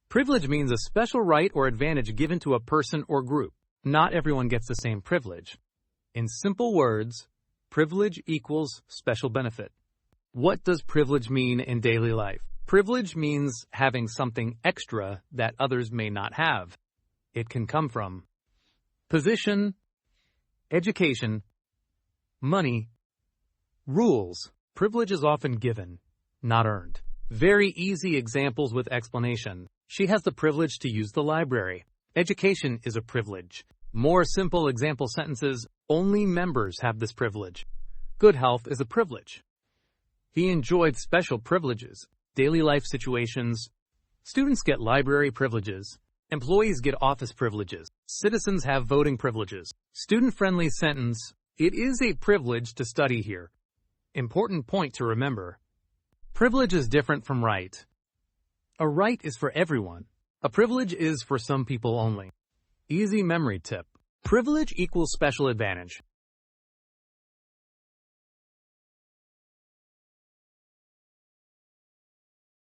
Privilege means a special right or advantage given to a person or group. Not everyone gets the same privilege. In simple words, privilege equals special benefit. What does privilege mean in daily life? Privilege means having something extra that others may not have. It can come from position, education, money, rules. Privilege is often given, not earned. Very easy examples with explanation. She has the privilege to use the library. Education is a privilege. More simple example sentences, only members have this privilege. Good health is a privilege. He enjoyed special privileges. Daily life situations. Students get library privileges. Employees get office privileges. Citizens have voting privileges. Student-friendly sentence, it is a privilege to study here. Important point to remember. Privilege is different from right. A right is for everyone. A privilege is for some people only. Easy memory tip. Privilege equals special advantage.